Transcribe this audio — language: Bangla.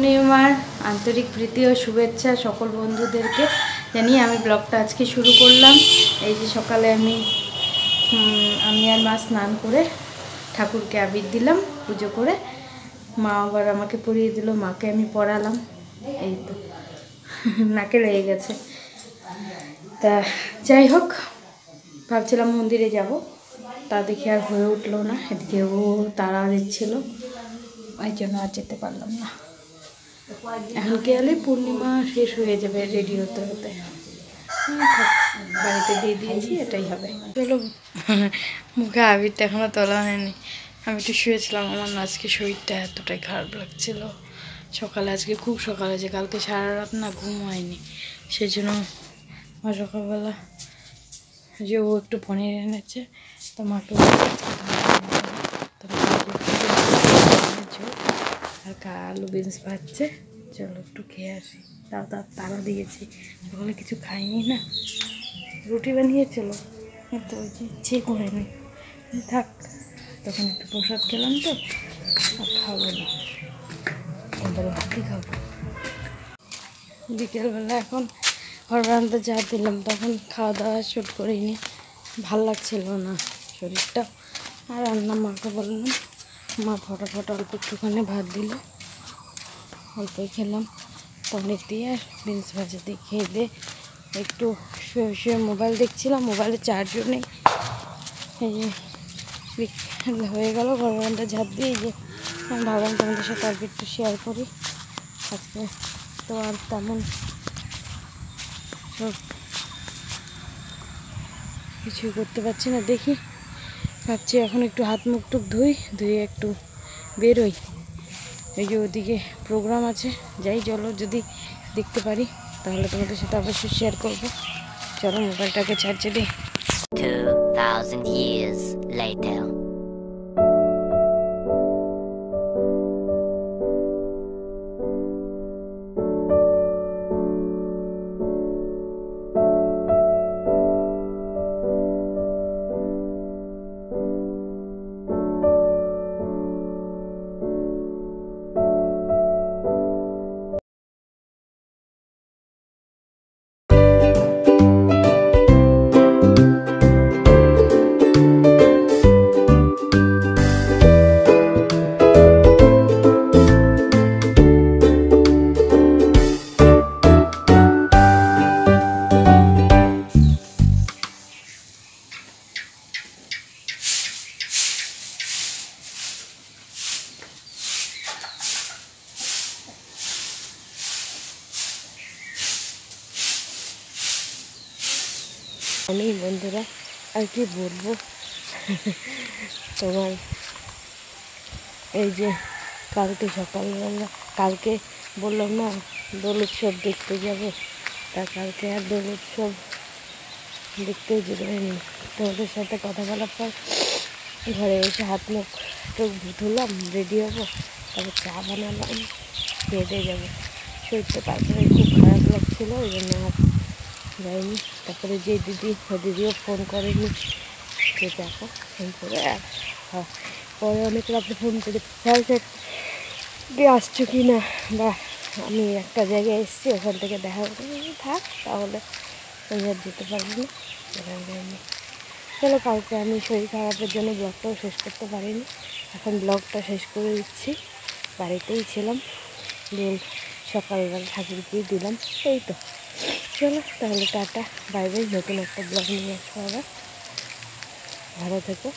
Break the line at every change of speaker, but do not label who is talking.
পূর্ণিমার আন্তরিক প্রীতি ও শুভেচ্ছা সকল বন্ধুদেরকে জানিয়ে আমি ব্লগটা আজকে শুরু করলাম। এই যে সকালে আমি আর মা স্নান করে ঠাকুরকে আবির দিলাম, পুজো করে মা আবার আমাকে পরিয়ে দিল, মাকে আমি পড়ালাম। এই তো নাকে লেগে গেছে। তা যাই হোক, ভাবছিলাম মন্দিরে যাব, তা দেখি আর হয়ে উঠলো না। এদিকে ও তাড়া দিচ্ছিল, ওই জন্য আর যেতে পারলাম না। এখন গেলে পূর্ণিমা শেষ হয়ে যাবে রেডি হতে হতে। বাড়িতে দিয়ে দিয়েছি, এটাই হবে। চলো, মুখে আবিরটা এখনো তোলা হয়নি। আমি একটু শুয়েছিলাম, আমার আজকে শরীরটা এতটাই খারাপ লাগছিল। সকালে আজকে খুব সকালে হয়েছে, কালকে সারা রাত না ঘুম হয়নি। সেই জন্য আমার সকালবেলা যে ও একটু পনির এনেছে, তো মাকে আর আলু বিনস ভাজছে, চলো একটু খেয়ে আসি। তাও তারা দিয়েছি, সকালে কিছু খাইনি না, রুটি বানিয়েছিল, তো ওই যে ইচ্ছে করে নি, থাক তখন একটু প্রসাদ খেলাম, তো আর খাবো না, এবার ভাতই খাবো। বিকেলবেলা এখন ঘর বারান্দা যা দিলাম, তখন খাওয়া দাওয়া শুট করিনি, ভাল লাগছিল না শরীরটা। আর রান্না মাকে বললাম, মা ফটাফট অল্প একটুখানি ভাত দিল, অল্পই খেলাম, পনির দিয়ে আর বিনস ভাজা দিয়ে খেয়ে দিয়ে একটু শুয়ে শুয়ে মোবাইল দেখছিলাম। মোবাইলে চার্জও নেই। এই যে বিকেল হয়ে গেল, ঘর বারান্দা ঝাঁপ দিয়ে, এই যে আমি ভাবলাম তোমাদের সাথে আর একটু শেয়ার করি। আজকে তো আর তেমন সব কিছুই করতে পারছি না। দেখি, ভাবছি এখন একটু হাত মুখ টুক ধুয়ে একটু বেরোই। এই যে ওদিকে প্রোগ্রাম আছে, যাই, চলো যদি দেখতে পারি তাহলে তোমাদের সাথে অবশ্যই শেয়ার করবো। চলো মোবাইলটাকে চার্জে দিই।
2000 years later.
আমি বন্ধুরা আর কি বলবো, তোমার এই যে কালকে সকালবেলা, কালকে বললাম না দোল উৎসব দেখতে যাবো, তা কালকে আর দোল উৎসব দেখতেও যেতে পারিনি। তোমাদের সাথে কথা বলার পর ঘরে এসে হাত মুখ টুক ধুলাম, রেডি হবো, তারপর চা বানালাম, খেয়ে দিয়ে যাবো। শরীরটা তারপরে খুব খারাপ লাগছিলো, ওই জন্য আর যাইনি। তারপরে যে দিদিও ফোন করেনি, যে দেখো ফোন করে, আর পরে অনেক রাতে ফোন করে দিয়ে আসছো কি না, বা আমি একটা জায়গায় এসেছি ওখান থেকে দেখা করে থাক, তাহলে আমি আর যেতে পারবো না, যাইনি। চলো, কালকে আমি শরীর খারাপের জন্য ব্লগটাও শেষ করতে পারিনি, এখন ব্লগটা শেষ করে দিচ্ছি। বাড়িতেই ছিলাম, দিন সকালবেলা ঠাকুরকে দিলাম, এই তো। চলো তাহলে টাটা, বাই বাই। নতুন একটা ব্লগ নিয়ে আসবো আবার, ভালো থেকো।